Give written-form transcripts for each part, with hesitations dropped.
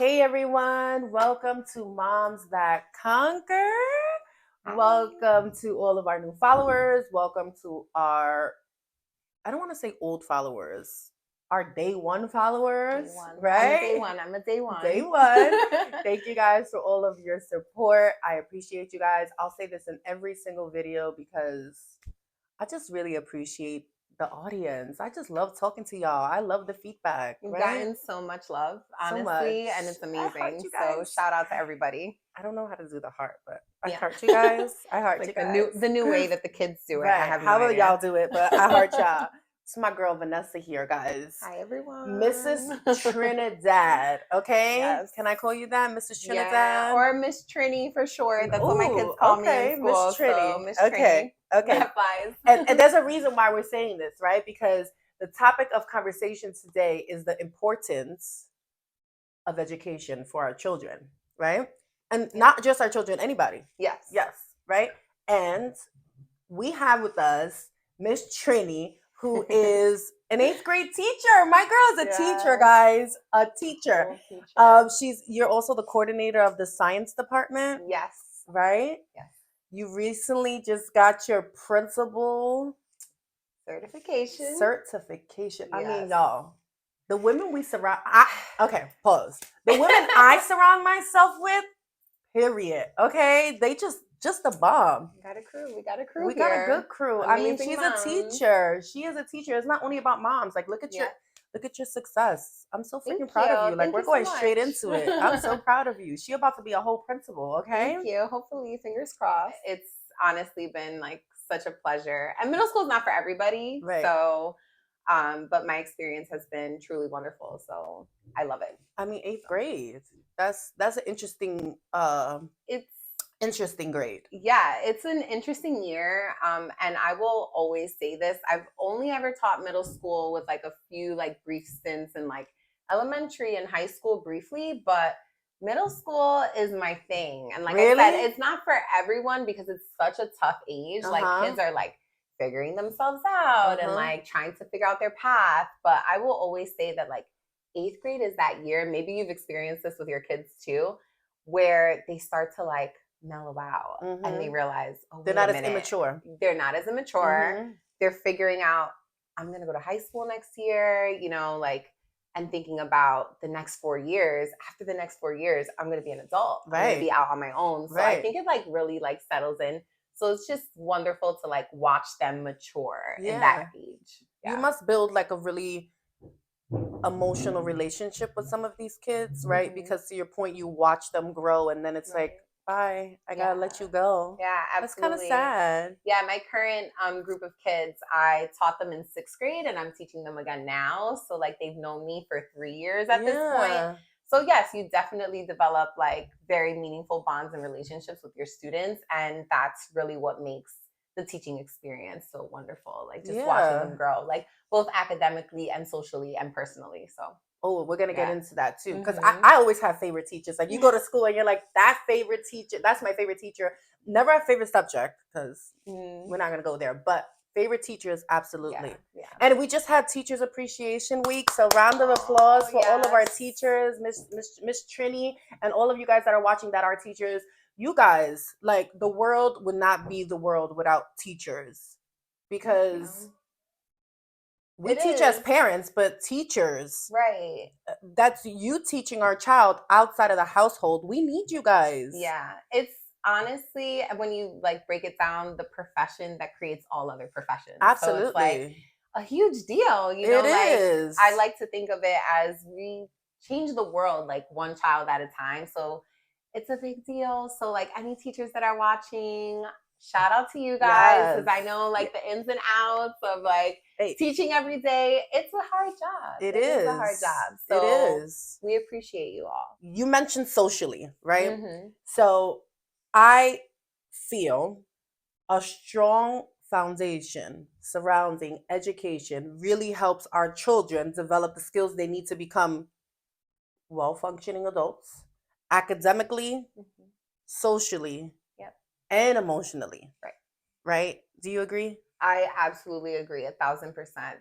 Hey everyone, welcome to Moms That Conquer. Hi. Welcome to all of our new followers. Welcome to our, I don't want to say old followers, our day one followers, Day one. right? I'm a day one. Day one. Thank you guys for all of your support. I appreciate you guys. I'll say this in every single video because I just really appreciate the audience. I just love talking to y'all. I love the feedback. You've Right? gotten so much love, So honestly, much. and it's I heart amazing. you So guys. shout out to everybody. I don't know how to do the heart, but I Yeah. heart you guys. I heart Like you the guys. new way that the kids do it. Right. I have no How about idea. y'all do it? But I heart y'all. It's my girl Vanessa here, guys. Hi everyone. Mrs. Trinidad. Okay. Yes. Can I call you that, Mrs. Trinidad? Yeah, or Miss Trini for short. That's what my kids call me in school. Miss Trini. So Miss Okay. Trini. Okay. That flies. And there's a reason why we're saying this, right? Because the topic of conversation today is the importance of education for our children, right? And not just our children, anybody. Yes. Yes, right? And we have with us Miss Trini, who is an 8th grade teacher. My girl is a teacher, guys. A teacher. You're also the coordinator of the science department. Yes. Right? Yes. You recently just got your principal certification. I mean, y'all, the women we surround. Okay, pause. The women I surround myself with, period. Okay, they just a bomb. We got a crew. We got a crew. We got a good crew. Amazing I mean, she's moms. a teacher. She is a teacher. It's not only about moms. Like, look at your success. I'm so freaking proud of you. Like, we're going straight into it. I'm so proud of you. She about to be a whole principal. Okay. Thank you. Hopefully, fingers crossed. It's honestly been like such a pleasure. And middle school is not for everybody. Right. So, but my experience has been truly wonderful. So I love it. I mean, 8th grade. That's an interesting. It's interesting grade. Yeah, it's an interesting year. And I will always say this. I've only ever taught middle school with like a few like brief stints in like elementary and high school briefly, but middle school is my thing. And like I said, it's not for everyone because it's such a tough age. Like kids are like figuring themselves out and like trying to figure out their path. But I will always say that like 8th grade is that year. Maybe you've experienced this with your kids too, where they start to like mellow out and they realize they're not as immature. They're not as immature. They're figuring out, I'm going to go to high school next year, you know, like, and thinking about the next 4 years. After the next 4 years, I'm going to be an adult. I'm going to be out on my own. So I think it like really like settles in. So it's just wonderful to like watch them mature in that age. You must build like a really emotional relationship with some of these kids, right? Because to your point, you watch them grow and then it's like, bye, I gotta let you go. Yeah, absolutely. That's kind of sad. Yeah, my current group of kids, I taught them in 6th grade and I'm teaching them again now. So like they've known me for 3 years at this point. So yes, you definitely develop like very meaningful bonds and relationships with your students. And that's really what makes the teaching experience so wonderful. Like just watching them grow, like both academically and socially and personally. So we're going to get into that too. Because I always have favorite teachers. Like you go to school and you're like, that favorite teacher, that's my favorite teacher. Never a favorite subject because we're not going to go there. But favorite teachers, absolutely. Yeah. And we just had Teachers Appreciation Week. So round of applause for all of our teachers, Miss Trini, and all of you guys that are watching that are teachers. You guys, like the world would not be the world without teachers because we teach as parents, but teachers, right? That's you teaching our child outside of the household. We need you guys. Yeah, it's honestly, when you like break it down, the profession that creates all other professions. Absolutely. So it's like a huge deal, you know. Is. I like to think of it as we change the world like one child at a time. So it's a big deal. So like any teachers that are watching, shout out to you guys because I know like the ins and outs of like teaching every day. It's a hard job. It is a hard job. So it is. We appreciate you all. You mentioned socially, right? So I feel a strong foundation surrounding education really helps our children develop the skills they need to become well-functioning adults, academically, socially, and emotionally. Right? Do you agree? I absolutely agree 1,000%.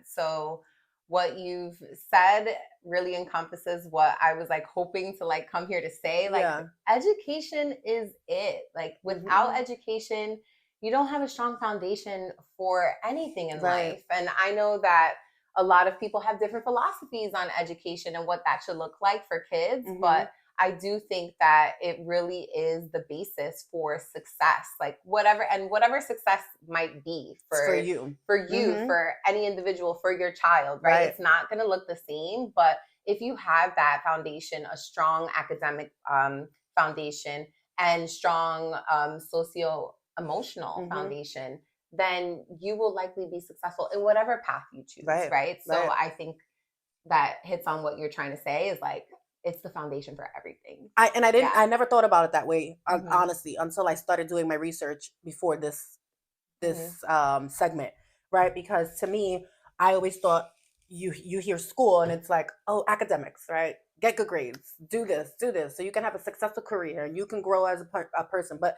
So what you've said really encompasses what I was like hoping to like come here to say. Like education is it. Like without education, you don't have a strong foundation for anything in life. And I know that a lot of people have different philosophies on education and what that should look like for kids, but I do think that it really is the basis for success, like whatever success might be for you, for any individual, for your child, right? It's not going to look the same, but if you have that foundation, a strong academic foundation and strong socio-emotional foundation, then you will likely be successful in whatever path you choose, right? So I think that hits on what you're trying to say is like, it's the foundation for everything. I never thought about it that way, honestly, until I started doing my research before this segment, right? Because to me, I always thought you hear school and it's like, oh, academics, right? Get good grades, do this, so you can have a successful career and you can grow as a person. But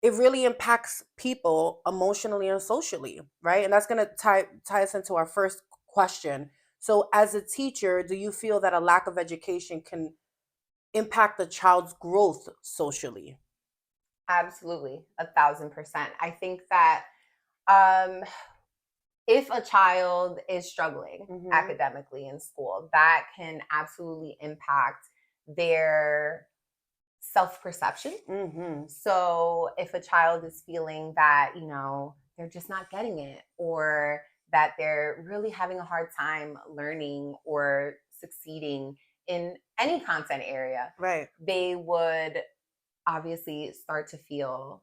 it really impacts people emotionally and socially, right? And that's going to tie us into our first question. So as a teacher, do you feel that a lack of education can impact the child's growth socially? Absolutely, 1,000%. I think that if a child is struggling academically in school, that can absolutely impact their self-perception. So if a child is feeling that, they're just not getting it, or that they're really having a hard time learning or succeeding in any content area, they would obviously start to feel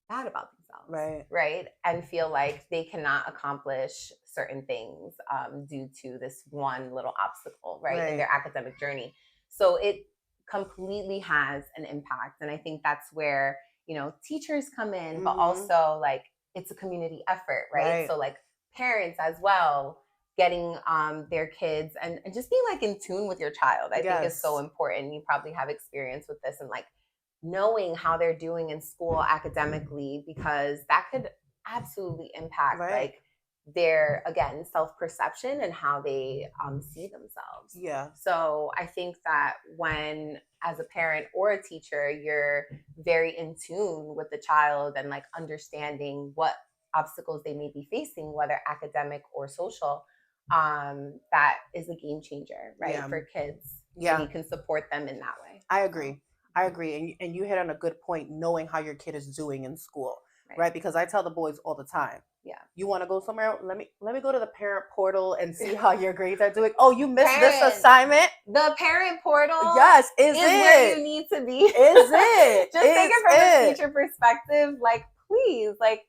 bad about themselves, right? And feel like they cannot accomplish certain things due to this one little obstacle, in their academic journey. So it completely has an impact. And I think that's where, teachers come in, but also like it's a community effort, right? So like parents as well, getting their kids and just being like in tune with your child, I think is so important. You probably have experience with this and like knowing how they're doing in school academically, because that could absolutely impact like their, again, self-perception and how they see themselves. So I think that when, as a parent or a teacher, you're very in tune with the child and like understanding what obstacles they may be facing, whether academic or social, that is a game changer, for kids. And you can support them in that way. I agree. And you hit on a good point, knowing how your kid is doing in school, right? Because I tell the boys all the time, you want to go somewhere? Let me go to the parent portal and see how your grades are doing. Oh, you missed this assignment? The parent portal is where you need to be. Is it? Just take it from a teacher perspective. Like, please, like,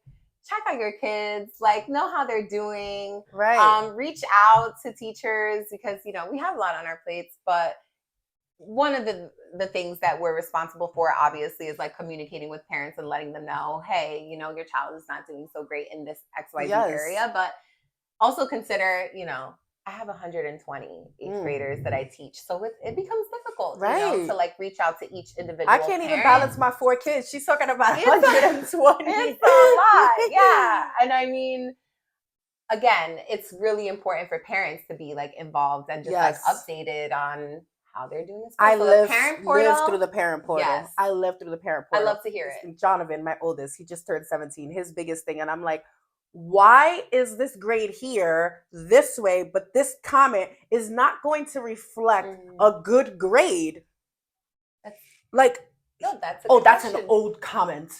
check out your kids, like know how they're doing. Reach out to teachers because, we have a lot on our plates, but one of the things that we're responsible for, obviously, is like communicating with parents and letting them know, hey, your child is not doing so great in this XYZ area. But also consider, I have 120 eighth graders that I teach. So it becomes difficult, to like reach out to each individual I can't even balance my 4 kids. She's talking about 120. It's a lot. Yeah. And I mean, again, it's really important for parents to be like involved and just like updated on how they're doing this. I lived through the parent portal. Yes. I lived through the parent portal. I love to hear it. Jonathan, my oldest, he just turned 17. His biggest thing, and I'm like, why is this grade here this way, but this comment is not going to reflect a good grade? That's an old comment.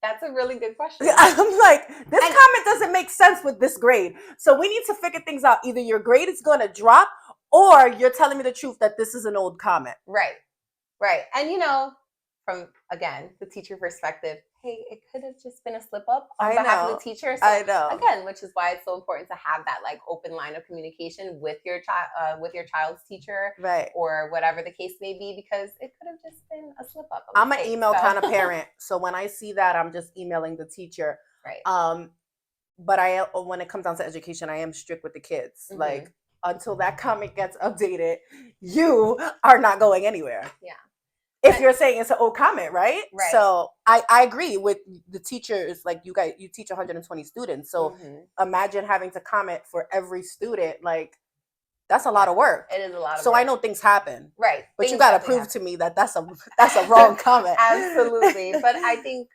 That's a really good question. I'm like, this comment doesn't make sense with this grade. So we need to figure things out. Either your grade is going to drop, or you're telling me the truth that this is an old comment. Right. And from, again, the teacher perspective, hey, it could have just been a slip up on behalf of the teacher. So, I know. Again, which is why it's so important to have that like open line of communication with your child's teacher, or whatever the case may be, because it could have just been a slip up. I'm an email kind of parent, so when I see that, I'm just emailing the teacher. But when it comes down to education, I am strict with the kids. Like, until that comment gets updated, you are not going anywhere. If you're saying it's an old comment, right? So I agree with the teachers. Like, you teach 120 students. So imagine having to comment for every student. Like, That's a lot of work. It is a lot of so work. I know things happen. Right. But things you got to prove to me that that's a wrong comment. Absolutely. But I think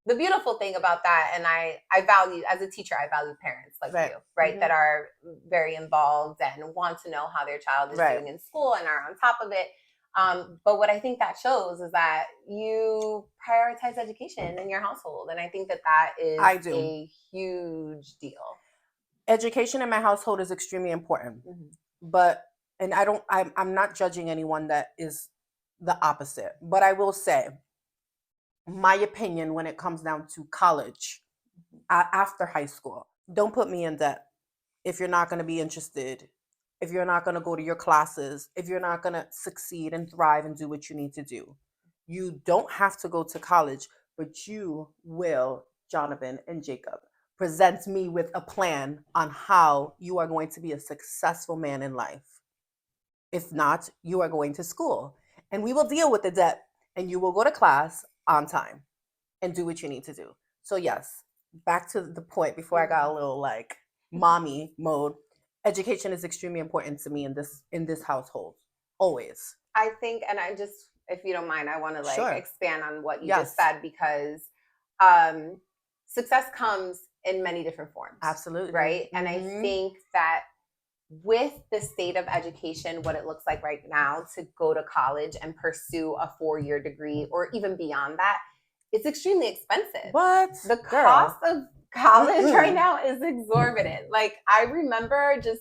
the beautiful thing about that, and I value, as a teacher, I value parents like you, right? That are very involved and want to know how their child is doing in school and are on top of it. But what I think that shows is that you prioritize education in your household. And I think that is a huge deal. Education in my household is extremely important. But, and I'm not judging anyone that is the opposite. But I will say, my opinion when it comes down to college, after high school, don't put me in debt if you're not going to be interested, if you're not going to go to your classes, if you're not going to succeed and thrive and do what you need to do. You don't have to go to college, but you will, Jonathan and Jacob, present me with a plan on how you are going to be a successful man in life. If not, you are going to school and we will deal with the debt and you will go to class on time and do what you need to do. So yes, back to the point before I got a little like mommy mode. Education is extremely important to me in this household. Always. I think, and I just, if you don't mind, I want to expand on what you just said, because success comes in many different forms. Absolutely. Right. And I think that with the state of education, what it looks like right now to go to college and pursue a 4-year degree or even beyond that, it's extremely expensive. What? The cost of college right now is exorbitant. Like, I remember just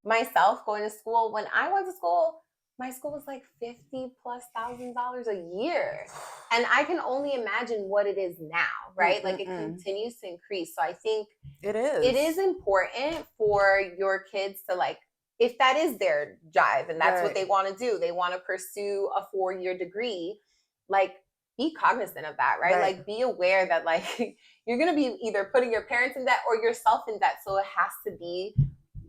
myself going to school. When I went to school, my school was like $50,000+ a year. And I can only imagine what it is now, right? Like, it continues to increase. So I think it is important for your kids to, like, if that is their drive and that's what they want to do, they want to pursue a 4-year degree, like, be cognizant of that, right? Like, be aware that, like, you're going to be either putting your parents in debt or yourself in debt. So it has to be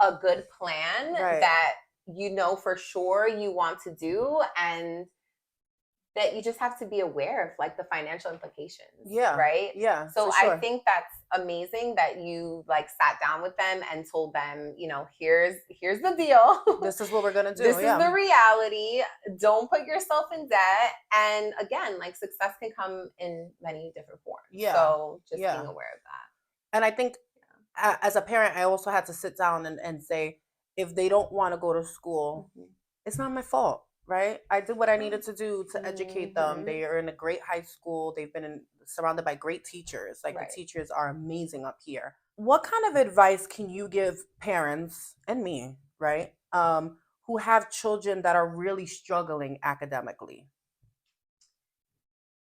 a good plan that you know for sure you want to do, and that you just have to be aware of, like, the financial implications. Right. So I think that's amazing that you, like, sat down with them and told them, you know, here's the deal. This is what we're gonna do. This is the reality. Don't put yourself in debt. And again, like, success can come in many different forms. So just being aware of that. And I think as a parent, I also had to sit down and say, if they don't want to go to school, it's not my fault, right? I did what I needed to do to educate them. They are in a great high school. They've been surrounded by great teachers. Like, the teachers are amazing up here. What kind of advice can you give parents and me, right, who have children that are really struggling academically?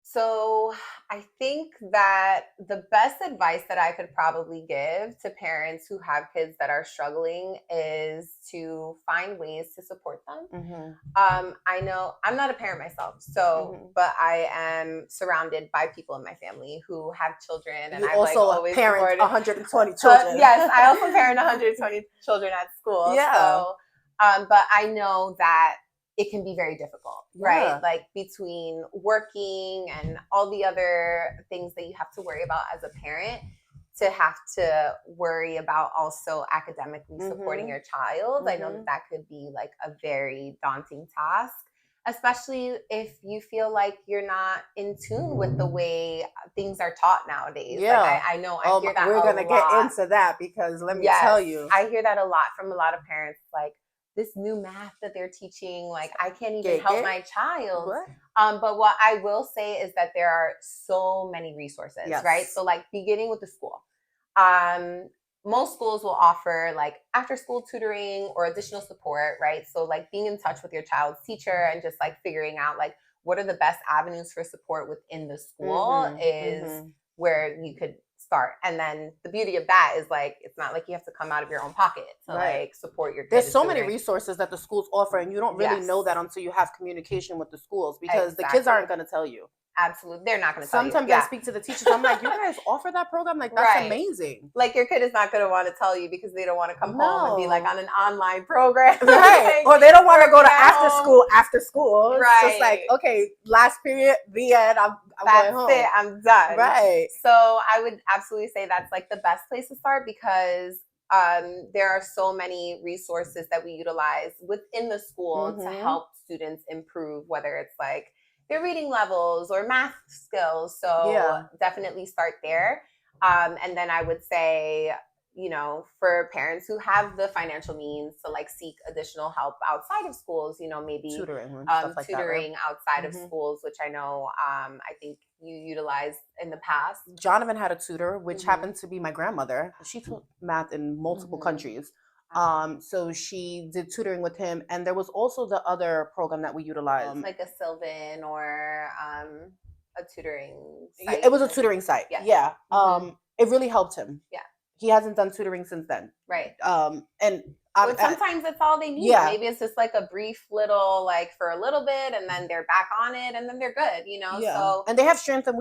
So I think that the best advice that I could probably give to parents who have kids that are struggling is to find ways to support them. I know I'm not a parent myself, but I am surrounded by people in my family who have children, and I also always parent 120 children. Yes, I also parent 120 children at school. So, but I know that it can be very difficult, right? Like, between working and all the other things that you have to worry about as a parent, to have to worry about also academically supporting your child. I know that could be, like, a very daunting task, especially if you feel like you're not in tune with the way things are taught nowadays. Like, I know I hear that we're gonna get into that, because let me tell you, I hear that a lot from a lot of parents, like, this new math that they're teaching, like, I can't even help my child. But what I will say is that there are so many resources, right? So, like, beginning with the school, most schools will offer, like, after school tutoring or additional support, right? So, like, being in touch with your child's teacher and just, like, figuring out, like, what are the best avenues for support within the school is where you could start. And then the beauty of that is, like, it's not like you have to come out of your own pocket to like support your kids. There's so many resources that the schools offer, and you don't really know that until you have communication with the schools, because the kids aren't going to tell you. Absolutely. They're not going to tell you. Sometimes I speak to the teachers. I'm like, you guys offer that program? Like, that's amazing. Like, your kid is not going to want to tell you because they don't want to come home and be, like, on an online program. Like, or they don't want to go to after school. It's just like, okay, last period, the end, I'm going home. That's it. I'm done. Right. So I would absolutely say that's, like, the best place to start, because there are so many resources that we utilize within the school to help students improve, whether it's like their reading levels or math skills. So definitely start there. And then I would say, for parents who have the financial means to like seek additional help outside of schools, maybe tutoring, tutoring outside of schools, which I know I think you utilized in the past. Jonathan had a tutor, which happened to be my grandmother. She taught math in multiple countries. So she did tutoring with him, and there was also the other program that we utilized, like a Sylvan or a tutoring site. It was a tutoring site. Yeah. It really helped him. Yeah. He hasn't done tutoring since then. Right. And but sometimes that's all they need. Yeah. Maybe it's just like a brief little, like for a little bit, and then they're back on it, and then they're good, Yeah. So, and they have strengths and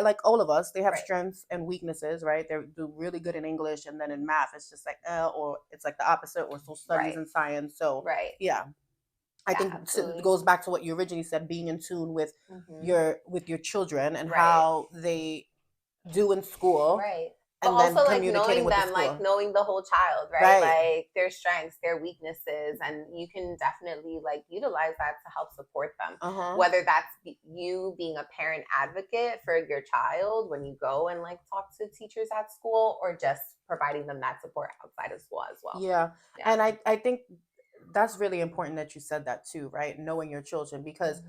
like all of us, they have strengths and weaknesses, right? They do really good in English, and then in math, it's just like, or it's like the opposite, or social studies and science. So, yeah. I think it goes back to what you originally said, being in tune with your children and how they do in school. Right. And but also like knowing them, like knowing the whole child, right? Like their strengths, their weaknesses, and you can definitely like utilize that to help support them. Whether that's you being a parent advocate for your child when you go and like talk to teachers at school, or just providing them that support outside of school as well. Yeah. And I think that's really important that you said that too, right? Knowing your children, because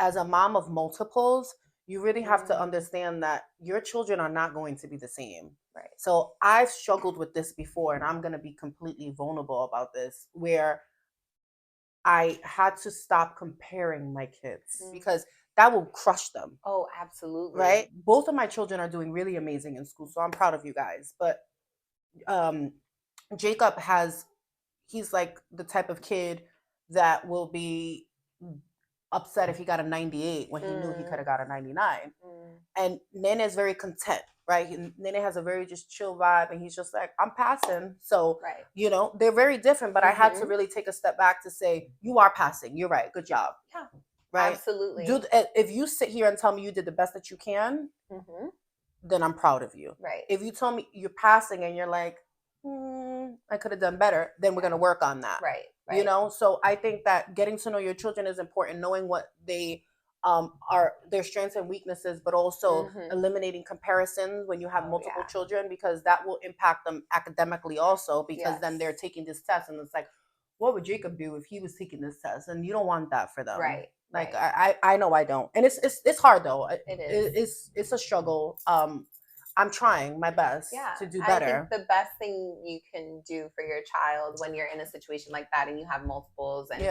as a mom of multiples, you really have to understand that your children are not going to be the same. Right. So I've struggled with this before, and I'm going to be completely vulnerable about this, where I had to stop comparing my kids because that will crush them. Oh, absolutely. Right? Both of my children are doing really amazing in school, so I'm proud of you guys. But Jacob he's like the type of kid that will be upset if he got a 98 when he knew he could have got a 99. And Nene is very content, right? Nene has a very just chill vibe, and he's just like, I'm passing. So, they're very different, but I had to really take a step back to say, you are passing. You're right. Good job. Yeah. Right? Absolutely. If you sit here and tell me you did the best that you can, then I'm proud of you. Right. If you tell me you're passing and you're like, I could have done better, then we're going to work on that. Right. So I think that getting to know your children is important, knowing what they are, their strengths and weaknesses, but also eliminating comparisons when you have multiple children, because that will impact them academically also, because then they're taking this test and it's like, what would Jacob do if he was taking this test? And you don't want that for them. Right. Like I know I don't. And it's hard though. It is. It's a struggle. I'm trying my best to do better. I think the best thing you can do for your child when you're in a situation like that and you have multiples, and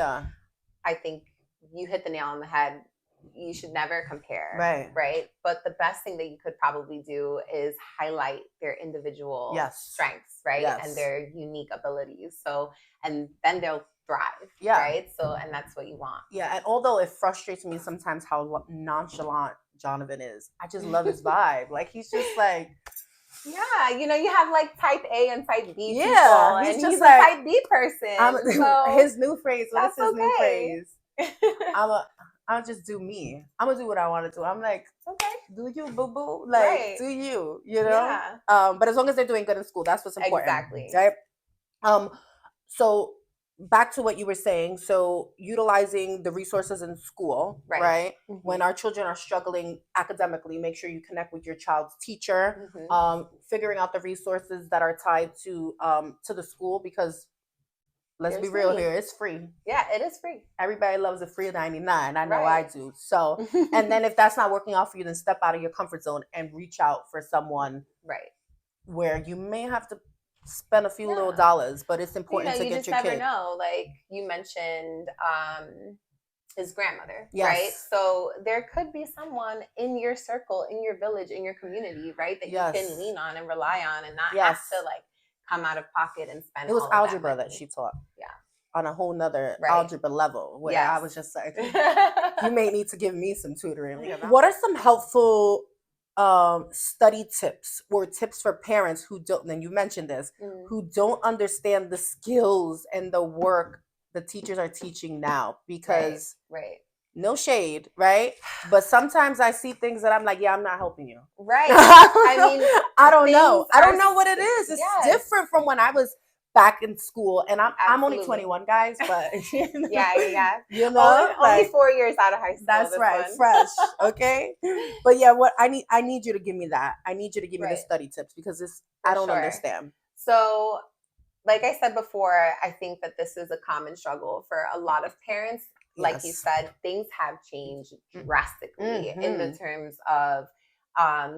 I think you hit the nail on the head. You should never compare, right? But the best thing that you could probably do is highlight their individual strengths, right? And their unique abilities. So, and then they'll thrive, right? So, and that's what you want. Yeah, and although it frustrates me sometimes how nonchalant Jonathan is, I just love his vibe. Like, he's just like, you have like type A and type B people, and he's like, a type B person. So his new phrase, what is his new phrase? I'll just do me. I'm gonna do what I want to do. I'm like, okay, do you, boo boo? Like, do you, But as long as they're doing good in school, that's what's important. Exactly. Right. So back to what you were saying. So utilizing the resources in school, right? When our children are struggling academically, make sure you connect with your child's teacher. Figuring out the resources that are tied to the school, because let's be real here, it's free. Yeah, it is free. Everybody loves a free 99. I know I do. So, and then if that's not working out for you, then step out of your comfort zone and reach out for someone where you may have to spend a few little dollars, but it's important to get your kid. You just never know. Like you mentioned his grandmother, right? So there could be someone in your circle, in your village, in your community, right? That you can lean on and rely on, and not have to like come out of pocket and spend. It was algebra that she taught. On a whole nother algebra level, where I was just like, you may need to give me some tutoring. What are some helpful study tips or tips for parents who don't, and you mentioned this, who don't understand the skills and the work the teachers are teaching now? Because No shade, right? But sometimes I see things that I'm like, yeah, I'm not helping you. Right. I mean, I don't know. I don't know what it is. It's yes. different from when I was back in school, and I'm only Absolutely. 21, guys, but yeah. you know, only 4 years out of high school. That's right, one. fresh. Okay, but yeah, what I need you to give me that. I need you to give me the Right. study tips because For I don't sure. understand. So, like I said before, I think that this is a common struggle for a lot of parents. Like you Yes. said, things have changed drastically in the Mhm. terms of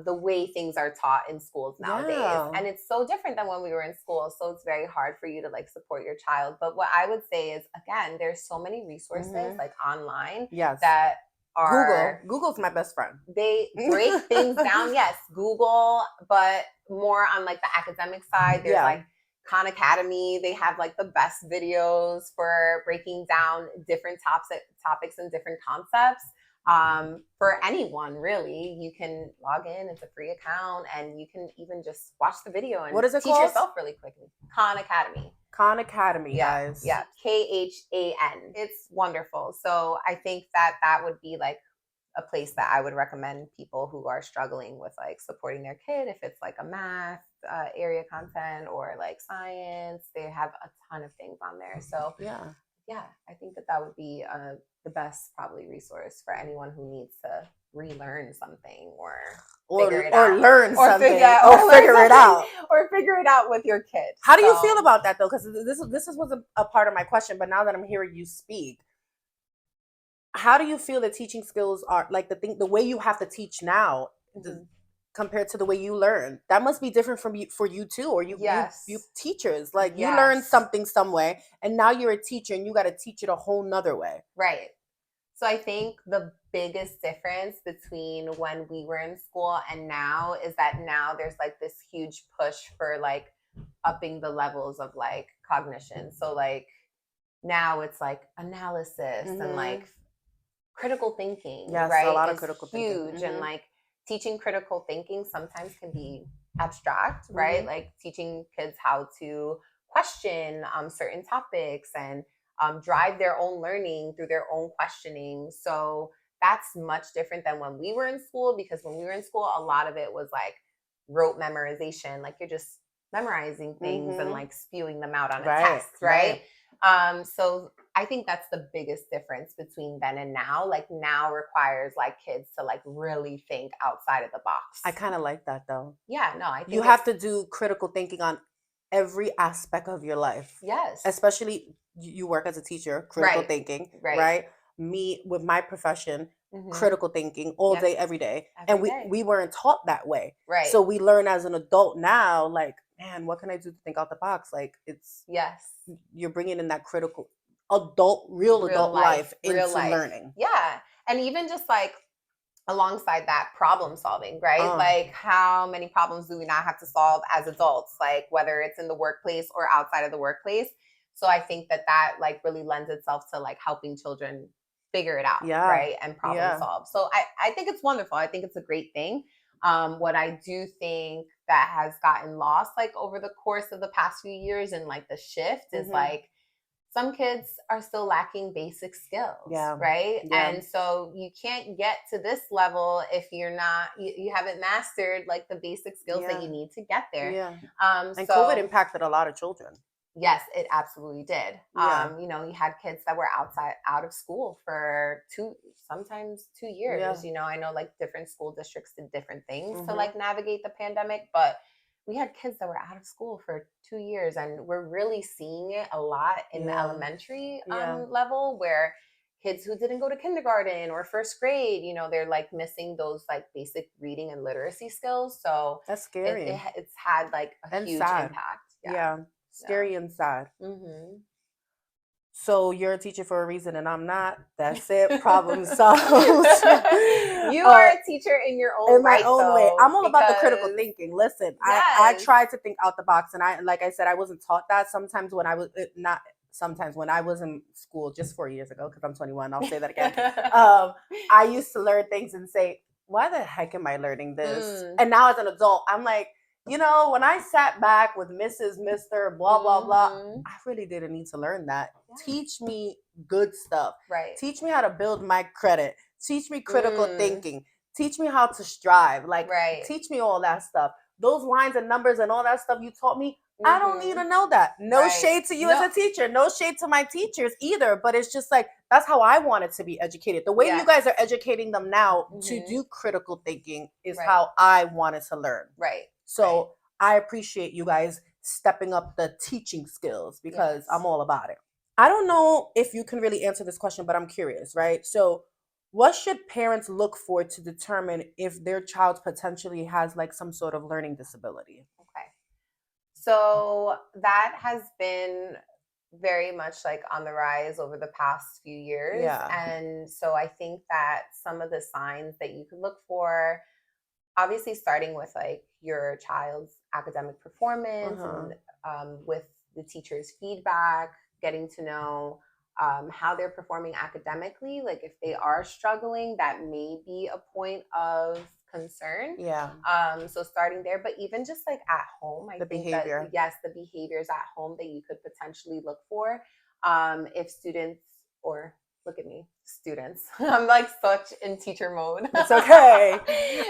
the way things are taught in schools nowadays. Yeah. And it's so different than when we were in school. So it's very hard for you to like support your child. But what I would say is, again, there's so many resources like online Yes. that are Google's my best friend. They break things down. Yes, Google, but more on like the academic side. There's like Khan Academy. They have like the best videos for breaking down different topics and different concepts. For anyone, really, you can log in. It's a free account, and you can even just watch the video and What is it teach called? yourself really quickly. Khan Academy. Khan Academy, guys. Yeah, KHAN. It's wonderful. So I think that would be like a place that I would recommend people who are struggling with like supporting their kid. If it's like a math area content or like science, they have a ton of things on there. So yeah, I think that would be the best probably resource for anyone who needs to relearn something or figure it out. Learn something or figure it out or figure it out with your kid. How do you feel about that though? Because this was a part of my question, but now that I'm hearing you speak, how do you feel that teaching skills are like the way you have to teach now compared to the way you learn? That must be different from you for you too, or you teachers. Like you learn something some way, and now you're a teacher and you got to teach it a whole nother way. Right. So I think the biggest difference between when we were in school and now is that now there's like this huge push for like upping the levels of like cognition. So like now it's like analysis and like critical thinking, right? A lot of is critical huge thinking. And like teaching critical thinking sometimes can be abstract, right? Like teaching kids how to question certain topics and drive their own learning through their own questioning. So that's much different than when we were in school, because when we were in school, a lot of it was like rote memorization. Like you're just memorizing things and like spewing them out on a test, right? So I think that's the biggest difference between then and now. Like now requires like kids to like really think outside of the box. I kind of like that though. Yeah, no, I think you have to do critical thinking on every aspect of your life. Yes. Especially you work as a teacher, critical thinking, right? Me with my profession, critical thinking all day, every day. And we weren't taught that way. Right. So we learn as an adult now, like, man, what can I do to think out the box? Like it's, you're bringing in that critical real adult life into learning. Yeah. And even just like alongside that, problem solving, right? Like how many problems do we not have to solve as adults, like whether it's in the workplace or outside of the workplace? So I think that like really lends itself to like helping children figure it out, right? And problem solve. So I think it's wonderful. I think it's a great thing. What I do think that has gotten lost like over the course of the past few years and like the shift is like some kids are still lacking basic skills, right? And so you can't get to this level if you're not, you haven't mastered like the basic skills that you need to get there. And so, COVID impacted a lot of children. Yes, it absolutely did. You know, you had kids that were out of school for sometimes 2 years. You know, I know like different school districts did different things to like navigate the pandemic, but we had kids that were out of school for 2 years, and we're really seeing it a lot in the elementary level, where kids who didn't go to kindergarten or first grade, you know, they're like missing those like basic reading and literacy skills. So that's scary. It's had like a huge impact. Scary and sad. So you're a teacher for a reason and I'm not. That's it. Problem solved. You are a teacher in your own my own way. I'm all about the critical thinking. Listen, I tried to think out the box, and like I said, I wasn't taught that. Sometimes when I was when I was in school just 4 years ago, because I'm 21, I'll say that again. I used to learn things and say, why the heck am I learning this? And now as an adult, I'm like, you know, when I sat back with Mrs., Mr., blah, blah, blah, I really didn't need to learn that. Yeah. Teach me good stuff. Right. Teach me how to build my credit. Teach me critical thinking. Teach me how to strive. Like, teach me all that stuff. Those lines and numbers and all that stuff you taught me, I don't need to know that. No shade to you as a teacher. No shade to my teachers either. But it's just like, that's how I wanted to be educated. The way you guys are educating them now to do critical thinking is how I wanted to learn. Right. So I appreciate you guys stepping up the teaching skills because I'm all about it. I don't know if you can really answer this question, but I'm curious, right? So what should parents look for to determine if their child potentially has like some sort of learning disability? Okay. So that has been very much like on the rise over the past few years. Yeah. And so I think that some of the signs that you could look for, obviously starting with like your child's academic performance and with the teacher's feedback, getting to know how they're performing academically. Like if they are struggling, that may be a point of concern. Yeah. So starting there, but even just like at home, I think behavior. That yes, the behaviors at home that you could potentially look for. If students or look at me, students. I'm like such in teacher mode. It's okay.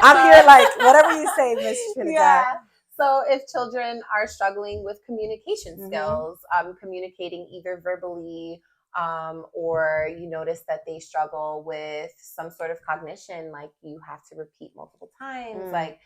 I'm here like whatever you say, Miss Trinidad. Yeah. So if children are struggling with communication skills, communicating either verbally, or you notice that they struggle with some sort of cognition, like you have to repeat multiple times, like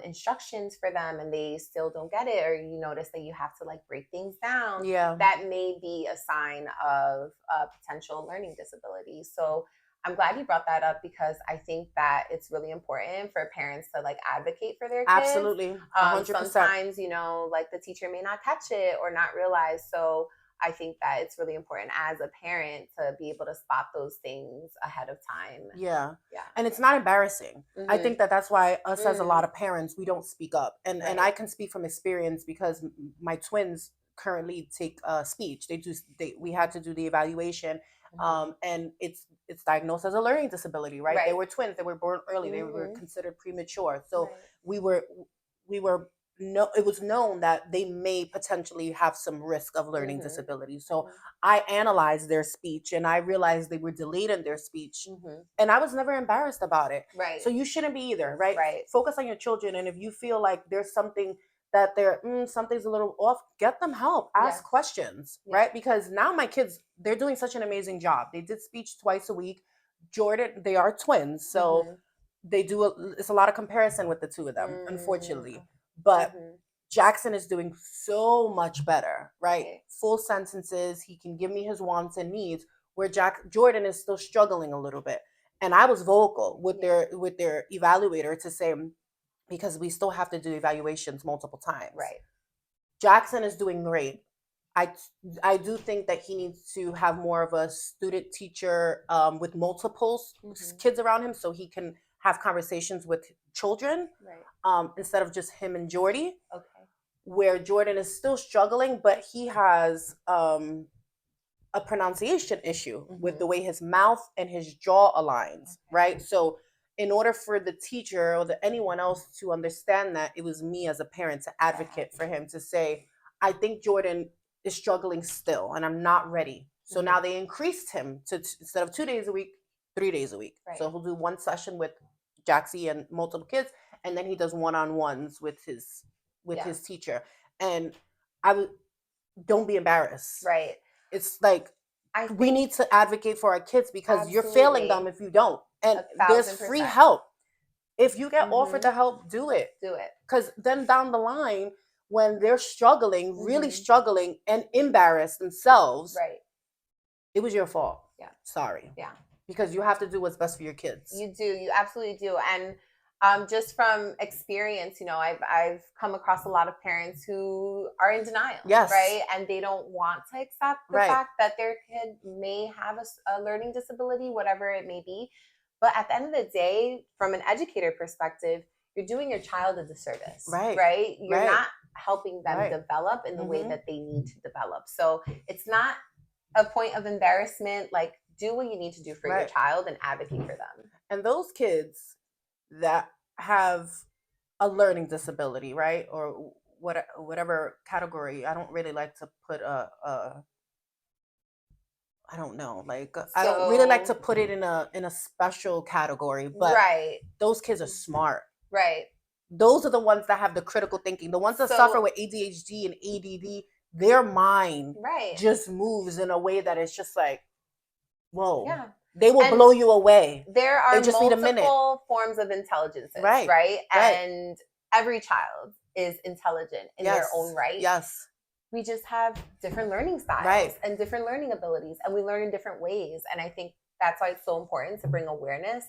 instructions for them and they still don't get it, or you notice that you have to like break things down, that may be a sign of a potential learning disability. So I'm glad you brought that up because I think that it's really important for parents to like advocate for their kids. Absolutely. 100%. Sometimes, you know, like the teacher may not catch it or not realize. So I think that it's really important as a parent to be able to spot those things ahead of time. Yeah. Yeah. And it's not embarrassing. I think that that's why us as a lot of parents, we don't speak up. And I can speak from experience because my twins currently take speech. We had to do the evaluation. And it's diagnosed as a learning disability, right? They were twins. They were born early. They were considered premature. So we were it was known that they may potentially have some risk of learning disability. So I analyzed their speech and I realized they were delayed in their speech. And I was never embarrassed about it. Right. So you shouldn't be either, right? Right. Focus on your children. And if you feel like there's something that something's a little off, get them help, ask questions, right? Because now my kids, they're doing such an amazing job. They did speech twice a week. Jordan, they are twins. So they do, it's a lot of comparison with the two of them, unfortunately. But Jackson is doing so much better, right? Full sentences. He can give me his wants and needs, where Jordan is still struggling a little bit. And I was vocal with their evaluator to say, because we still have to do evaluations multiple times. Right. Jackson is doing great. I do think that he needs to have more of a student teacher with multiple kids around him so he can have conversations with children instead of just him and Jordy. Okay. Where Jordan is still struggling, but he has a pronunciation issue with the way his mouth and his jaw aligns, right? So in order for the teacher or anyone else to understand that, it was me as a parent to advocate for him to say, I think Jordan is struggling still and I'm not ready. So now they increased him to instead of 2 days a week, 3 days a week. Right. So he'll do one session with Jaxie and multiple kids, and then he does one-on-ones with his teacher. And don't be embarrassed. Right. It's like we need to advocate for our kids because you're failing them if you don't. And there's free help. If you get offered the help, do it. Do it. Because then down the line, when they're struggling, really struggling and embarrassed themselves, it was your fault. Yeah. Sorry. Yeah. Because you have to do what's best for your kids. You do. You absolutely do. And just from experience, you know, I've come across a lot of parents who are in denial, right? And they don't want to accept the fact that their kid may have a learning disability, whatever it may be. But at the end of the day, from an educator perspective, you're doing your child a disservice, right? You're not helping them develop in the way that they need to develop. So it's not a point of embarrassment. Like, do what you need to do for your child and advocate for them. And those kids that have a learning disability, right? Or whatever category. I don't really like to put I don't know, like I don't really like to So, put it in a special category, but right, those kids are smart. right. Those are the ones that have the critical thinking. The ones that suffer So, with ADHD and ADD, their mind right. just moves in a way that it's just like, whoa. Yeah. They will And blow you away. there They are just need a minute. multiple forms of intelligences, Right. right? Right. And every child is intelligent in their own Yes. right. Yes. We just have different learning styles Right. and different learning abilities, and we learn in different ways. And I think that's why it's so important to bring awareness.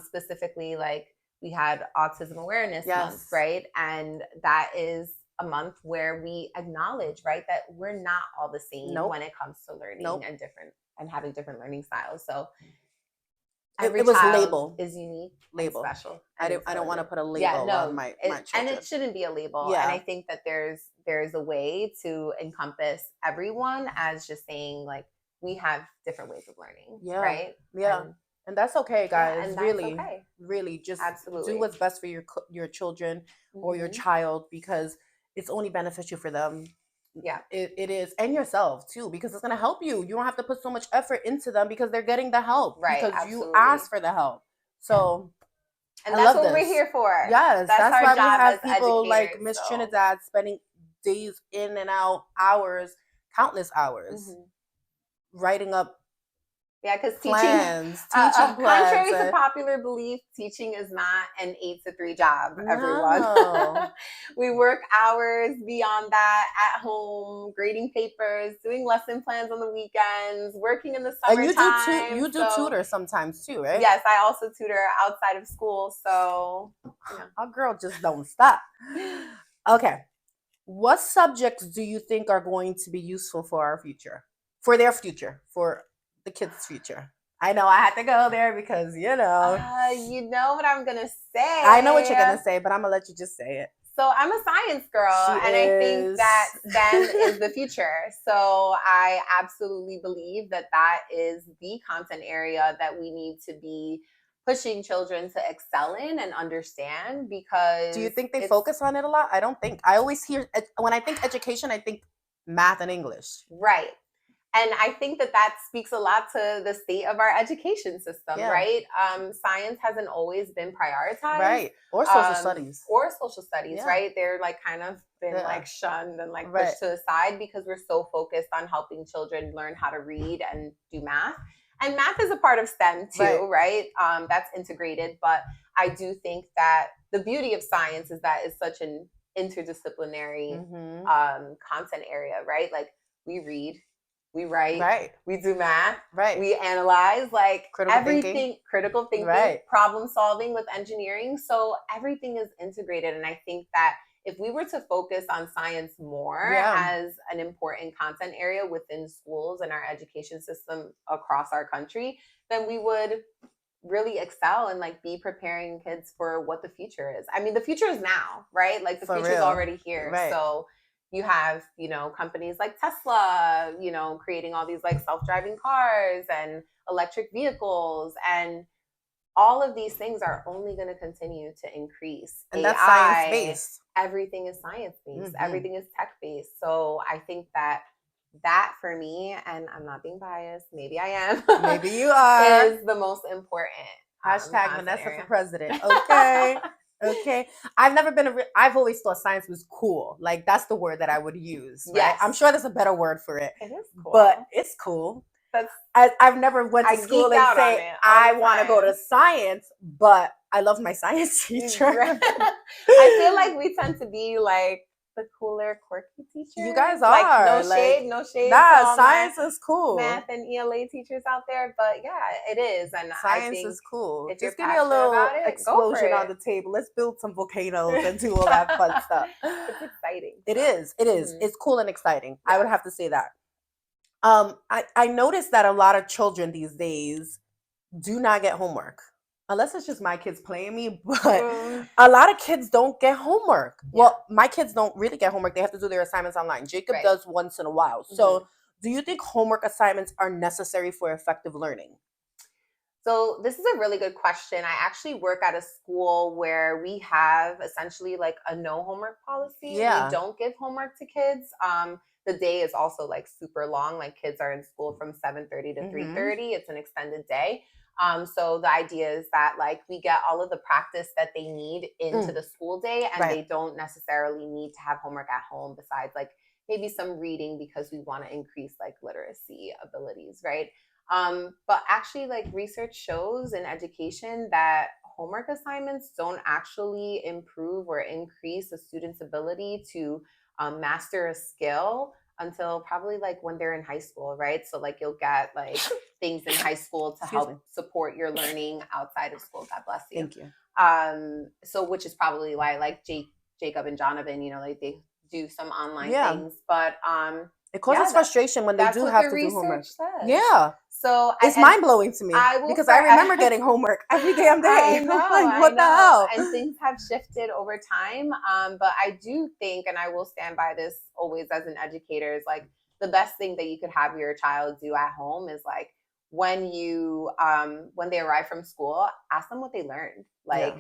Specifically, like we had Autism Awareness Month, Yes. right? And that is a month where we acknowledge, right, that we're not all the same Nope. when it comes to learning Nope. and different and having different learning styles. So It was child label. is unique, Label. and special. I And don't want to put a label yeah, no, on my and children. it shouldn't be a label. Yeah. And I think that there's a way to encompass everyone as just saying like we have different ways of learning. Yeah. Right. Yeah. And that's okay, guys. Yeah, and that's really, okay. really, just Absolutely. do what's best for your children or your child, because it's only beneficial for them. Yeah, it is, and yourself too, because it's going to help you. You don't have to put so much effort into them because they're getting the help, right. because Absolutely. you asked for the help. So, and I that's love what this. we're here for. Yes, that's our why we job have as people like educators, Miss so. Trinidad spending days in and out, hours, countless hours, writing up Yeah, because plans, teaching, teaching plans. contrary to popular belief, teaching is not an 8 to 3 job, everyone. No. We work hours beyond that at home, grading papers, doing lesson plans on the weekends, working in the And summertime. you do tutor sometimes too, right? Yes, I also tutor outside of school. So, our girl just don't stop. Okay. What subjects do you think are going to be useful for our future? For their future, for the kids' future? I know I had to go there because, you know what I'm going to say. I know what you're going to say, but I'm going to let you just say it. So I'm a science girl, and I think that STEM is the future. So I absolutely believe that that is the content area that we need to be pushing children to excel in and understand, because do you think they focus on it a lot? I don't think. I always hear, when I think education, I think math and English. Right. And I think that that speaks a lot to the state of our education system, right? Science hasn't always been prioritized. Right. Or social studies. Right? They're like kind of been like shunned and like pushed to the side because we're so focused on helping children learn how to read and do math. And math is a part of STEM too, right? That's integrated. But I do think that the beauty of science is that it's such an interdisciplinary content area, right? Like we read, we write, we do math, we analyze, like critical thinking, problem solving with engineering. So everything is integrated. And I think that if we were to focus on science more as an important content area within schools and our education system across our country, then we would really excel and like be preparing kids for what the future is. I mean, the future is now, right? Like the future is already here. So you have, companies like Tesla, creating all these like self-driving cars and electric vehicles, and all of these things are only going to continue to increase. And that's science-based. Everything is science-based. Everything is tech-based. So I think that for me, and I'm not being biased, maybe I am. Maybe you are. Is the most important. Hashtag Vanessa for president. Okay. Okay. I've always thought science was cool. Like that's the word that I would use. Right? Yes. I'm sure there's a better word for it. It is cool. But it's cool. I've never went to school and say I want to go to science, but I love my science teacher. I feel like we tend to be like the cooler, quirky teachers. You guys are. No shade. Nah, science is cool. Math and ELA teachers out there, but yeah, it is. And science I think is cool. If Just you're give me a little explosion on the table. Let's build some volcanoes and do all that fun stuff. It's exciting. It is. It's cool and exciting. Yeah. I would have to say that. I noticed that a lot of children these days do not get homework. Unless it's just my kids playing me, but a lot of kids don't get homework. Yeah. Well, my kids don't really get homework. They have to do their assignments online. Jacob does once in a while. So do you think homework assignments are necessary for effective learning? So this is a really good question. I actually work at a school where we have essentially like a no homework policy. Yeah. We don't give homework to kids. The day is also like super long. Like kids are in school from 7:30 to 3:30. It's an extended day. So the idea is that like we get all of the practice that they need into the school day, and they don't necessarily need to have homework at home besides like maybe some reading because we want to increase like literacy abilities, right? But actually, like research shows in education that homework assignments don't actually improve or increase a student's ability to master a skill until probably like when they're in high school, right? So like you'll get like things in high school to help support your learning outside of school. God bless you. Thank you. So which is probably why like Jacob and Jonathan, you know, like they do some online things, but it causes frustration when they do have to do homework. Says. Yeah. So it's mind blowing to me because I remember getting homework every damn day. I know, like, what the hell? And things have shifted over time. But I do think, and I will stand by this always as an educator, is like the best thing that you could have your child do at home is like when they arrive from school, ask them what they learned. Like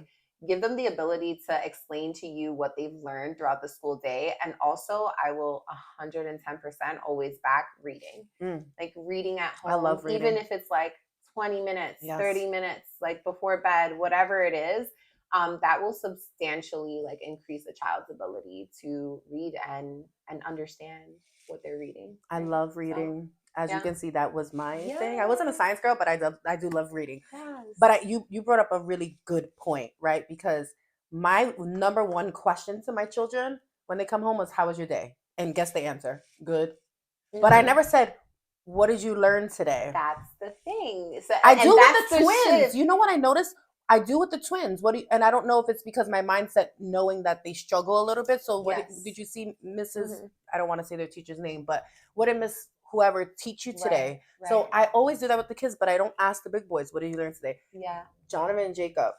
give them the ability to explain to you what they've learned throughout the school day. And also I will 110% always back reading. Like reading at home. I love reading. Even if it's like 20 minutes, 30 minutes, like before bed, whatever it is, that will substantially like increase a child's ability to read and understand what they're reading. Right? I love reading. So, as you can see, that was my thing. I wasn't a science girl, but I do love reading. Yes. But you brought up a really good point, right? Because my number one question to my children when they come home was, "How was your day?" And guess the answer, good. But I never said, "What did you learn today?" That's the thing. So, I do with the twins. Shift. You know what I noticed? I do with the twins. And I don't know if it's because my mindset knowing that they struggle a little bit. So what did you see Mrs. I don't want to say their teacher's name, but what did Miss whoever teach you today? Right. So I always do that with the kids, but I don't ask the big boys, what did you learn today? Yeah. Jonathan and Jacob.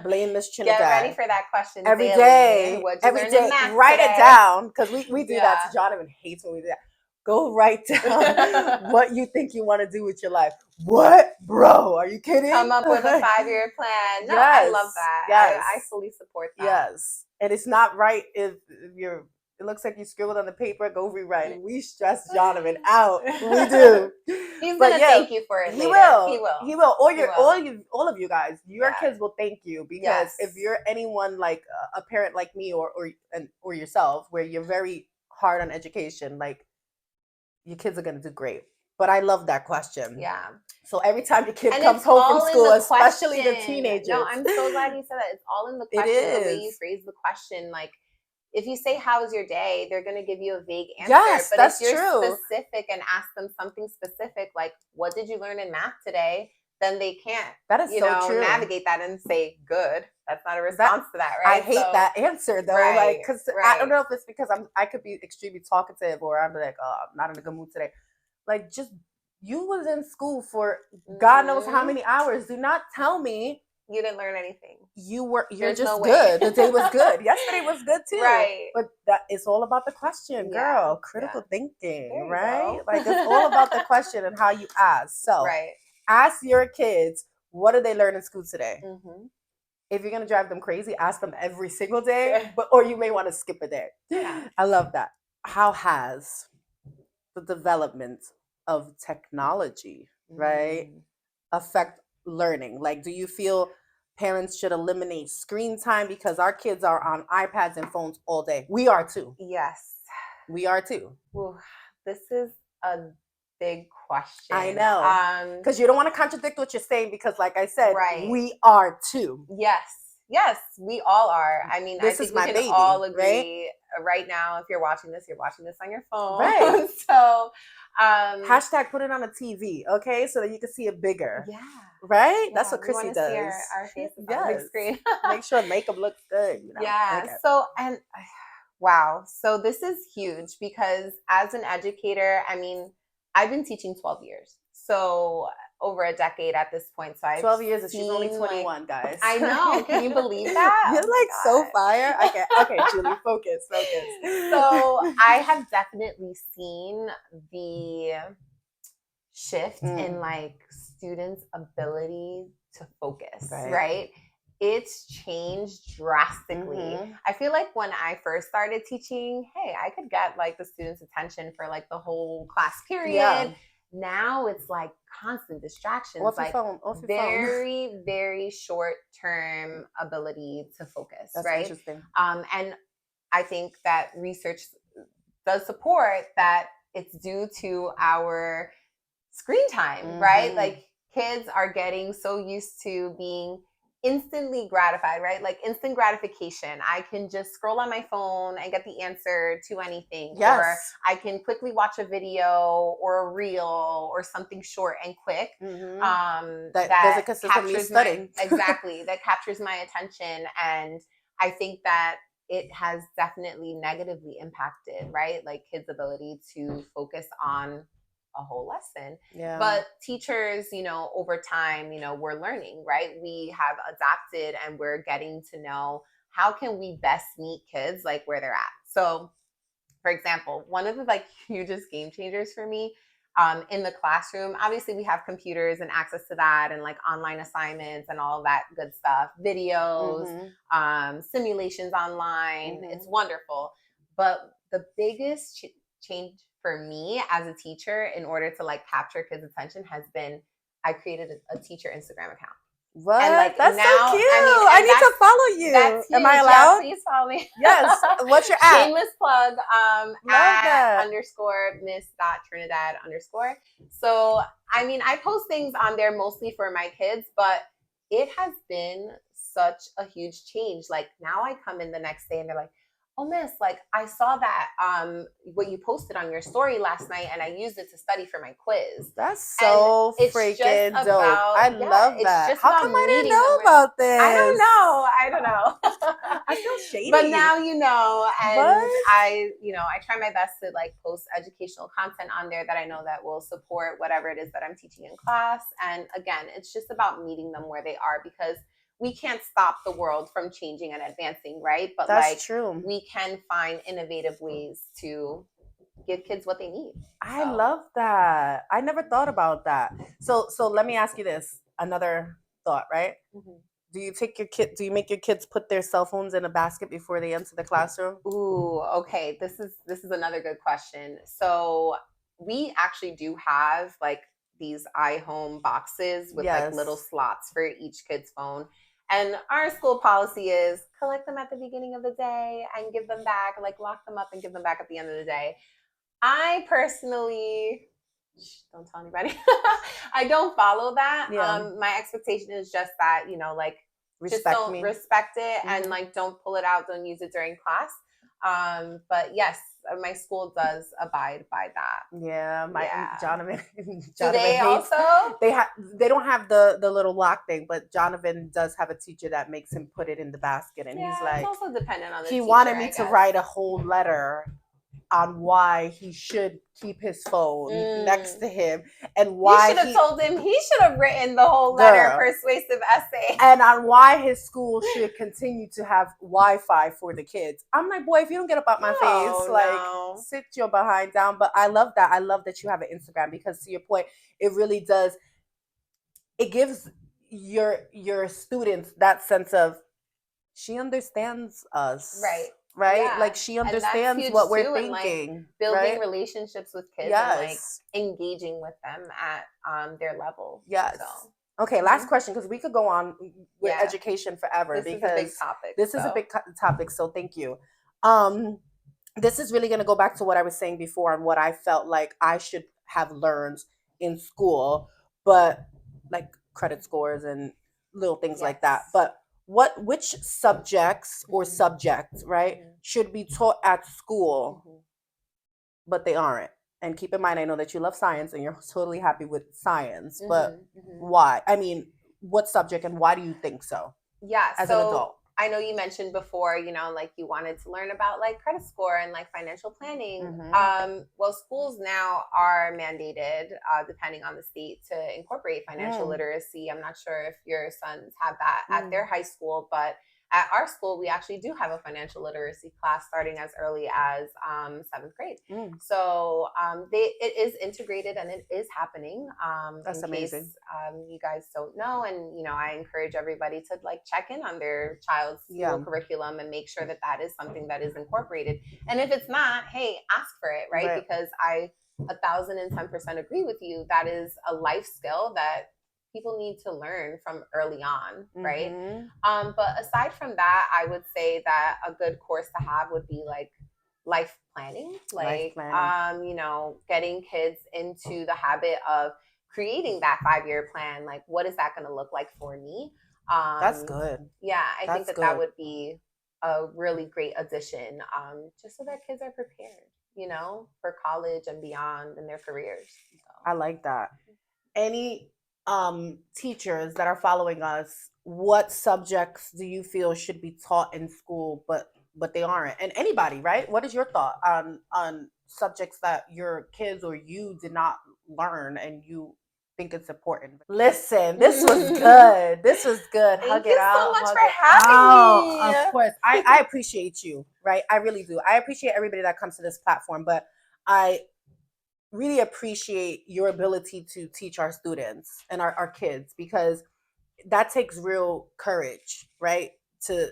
Blame Miss Trinidad. Get ready for that question every daily. Day. Every day. Write it down. Because we do that. So Jonathan hates when we do that. Go write down what you think you want to do with your life. What? Bro, are you kidding? Come up with a 5-year plan. No, I love that. Yes. I fully support that. Yes. And it's not right if you're, it looks like you scribbled on the paper, go rewrite it. We stress Jonathan out. We do. He's going to thank you for it later. He will. All of you guys, your kids will thank you because if you're anyone like a parent like me or yourself, where you're very hard on education, like, your kids are going to do great. But I love that question. Yeah. So every time your kid comes home from school, especially the teenagers. No, I'm so glad you said that. It's all in the question. The way you phrase the question. Like, if you say, how was your day? They're going to give you a vague answer. Yes, but that's if you're true. specific and ask them something specific, like, what did you learn in math today? Then they can't, true. navigate that and say, good. That's not a response to that, right? I hate that answer, though. Like, because I don't know if it's because I could be extremely talkative or I'm like, oh, I'm not in a good mood today. Like, just, you was in school for God knows how many hours. Do not tell me you didn't learn anything. You're just good. The day was good. Yesterday was good too. Right. But it's all about the question, girl. Critical thinking, right? Like, it's all about the question and how you ask. So ask your kids, what did they learn in school today? If you're gonna drive them crazy, ask them every single day, or you may want to skip a day. Yeah. I love that. How has the development of technology, right, affect learning? Like, do you feel parents should eliminate screen time because our kids are on iPads and phones all day? We are too. Yes. We are too. Ooh, this is a big question. I know. Because you don't want to contradict what you're saying because, like I said, we are too. Yes, we all are. I mean, this I think is my we can baby, all agree right now. If you're watching this on your phone. Right. So, hashtag put it on a TV, okay, so that you can see it bigger. Yeah. Right. That's what Chrissy does. See our faces on the big screen. Make sure makeup looks good. Yeah. Okay. So wow. So this is huge because as an educator, I mean, I've been teaching 12 years. So over a decade at this point. So 12 years and she's only 21, guys. I know. Can you believe that? You're like so fire. Okay, Julie, focus. So I have definitely seen the shift in like students' ability to focus, Right. right? It's changed drastically. Mm-hmm. I feel like when I first started teaching, hey, I could get like the students' attention for like the whole class period. Yeah. Now it's like constant distractions, Off your like phone. very, very short term ability to focus. That's right. Interesting. And I think that research does support that it's due to our screen time, right? Mm-hmm. Like kids are getting so used to being instantly gratified, right? Like instant gratification. I can just scroll on my phone and get the answer to anything. Yes. Or I can quickly watch a video or a reel or something short and quick. Mm-hmm. That doesn't consist of me studying. Exactly. That captures my attention. And I think that it has definitely negatively impacted, right? Like kids' ability to focus on a whole lesson. Yeah. But teachers, over time, we're learning, right? We have adapted and we're getting to know how can we best meet kids like where they're at. So, for example, one of the like hugest game changers for me in the classroom, obviously we have computers and access to that and like online assignments and all that good stuff, videos, simulations online. It's wonderful. But the biggest change for me as a teacher in order to like capture kids' attention has been I created a teacher Instagram account. What? And like, that's now, so cute. I need to follow you. That's huge. Am I allowed? Yeah, please follow me. Yes. What's your at? Shameless plug. At _miss.trinidad_. So, I mean, I post things on there mostly for my kids, but it has been such a huge change. Like now I come in the next day and they're like, oh, miss, like I saw that what you posted on your story last night and I used it to study for my quiz. That's so freaking dope. I love that. How come I didn't know about this? I don't know. I feel shady. But now you know, and I try my best to like post educational content on there that I know that will support whatever it is that I'm teaching in class. And again, it's just about meeting them where they are because we can't stop the world from changing and advancing, right? But that's true. We can find innovative ways to give kids what they need. I love that. I never thought about that. So let me ask you this. Another thought, right? Mm-hmm. Do you make your kids put their cell phones in a basket before they enter the classroom? Ooh, okay. This is another good question. So we actually do have like these iHome boxes with like little slots for each kid's phone. And our school policy is collect them at the beginning of the day and give them back, like lock them up and give them back at the end of the day. I personally, don't tell anybody, I don't follow that. Yeah. My expectation is just that, like, respect it and like don't pull it out, don't use it during class. But yes, my school does abide by that. Yeah, Jonathan. Do they also? They don't have the little lock thing, but Jonathan does have a teacher that makes him put it in the basket, and he's like, it's also dependent on the he teacher, wanted me to write a whole letter on why he should keep his phone next to him and why you should have told him he should have written the whole letter, persuasive essay, and on why his school should continue to have Wi-Fi for the kids. I'm like, boy, if you don't get up out my face, sit your behind down. But I love that. I love that you have an Instagram because to your point, it really does. It gives your students that sense of she understands us, right? Yeah. Like she understands what we're thinking. And, like, building relationships with kids and like engaging with them at their level. Yes. So. Okay, last question because we could go on with education forever because this is a big topic. So thank you. This is really going to go back to what I was saying before and what I felt like I should have learned in school, but like credit scores and little things like that. But which subjects or subjects, right, should be taught at school, but they aren't? And keep in mind, I know that you love science and you're totally happy with science, but why? I mean, what subject and why do you think so? Yeah, as an adult. I know you mentioned before, like you wanted to learn about like credit score and like financial planning. Well, schools now are mandated, depending on the state, to incorporate financial literacy. I'm not sure if your sons have that at their high school, but at our school, we actually do have a financial literacy class starting as early as 7th grade. So it is integrated and it is happening. That's in amazing. case you guys don't know, and I encourage everybody to like check in on their child's school curriculum and make sure that that is something that is incorporated. And if it's not, hey, ask for it, right? Because I 1,010% agree with you. That is a life skill that people need to learn from early on, right? But aside from that, I would say that a good course to have would be like life planning, getting kids into the habit of creating that 5-year plan. Like, what is that going to look like for me? That's good. Yeah, I think that would be a really great addition, just so that kids are prepared, for college and beyond in their careers. So. I like that. Any teachers that are following us, what subjects do you feel should be taught in school but they aren't? And anybody, right? What is your thought on subjects that your kids or you did not learn and you think it's important? Listen, this was good. This was good. Thank you so much for having me. Of course. I appreciate you, right? I really do. I appreciate everybody that comes to this platform, but I really appreciate your ability to teach our students and our kids, because that takes real courage, right? To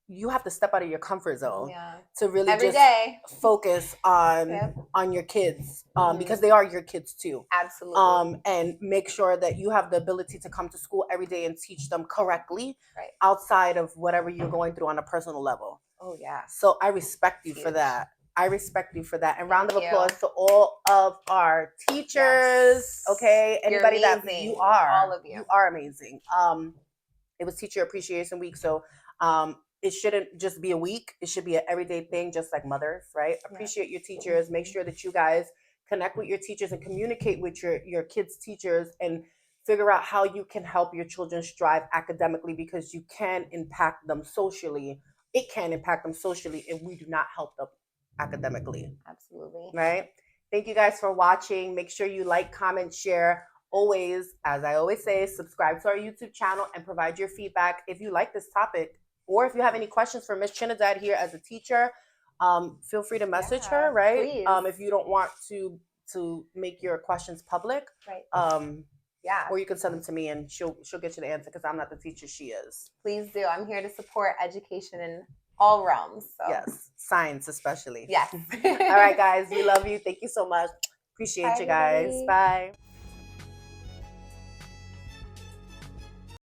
you have to step out of your comfort zone to really every day focus on your kids, because they are your kids too. Absolutely. And make sure that you have the ability to come to school every day and teach them correctly, outside of whatever you're going through on a personal level. Oh yeah. So I respect you for that. I respect you for that. And round of applause to all of our teachers. Yes. Okay. Anybody that you are. All of you. You are amazing. It was Teacher Appreciation Week. So it shouldn't just be a week. It should be an everyday thing, just like mothers, right? Appreciate your teachers. Make sure that you guys connect with your teachers and communicate with your kids' teachers and figure out how you can help your children strive academically, because you can impact them socially. It can impact them socially if we do not help them academically. Absolutely. Right? Thank you guys for watching. Make sure you like, comment, share. Always, as I always say, subscribe to our YouTube channel and provide your feedback if you like this topic, or if you have any questions for Miss Trinidad here as a teacher. Feel free to message her, right? Please. If you don't want to make your questions public, right? Or you can send them to me and she'll get you the answer, because I'm not the teacher, she is. Please do. I'm here to support education in all realms. So. Yes, science especially. Yes. All right, guys, we love you. Thank you so much. Appreciate you guys. Everybody. Bye.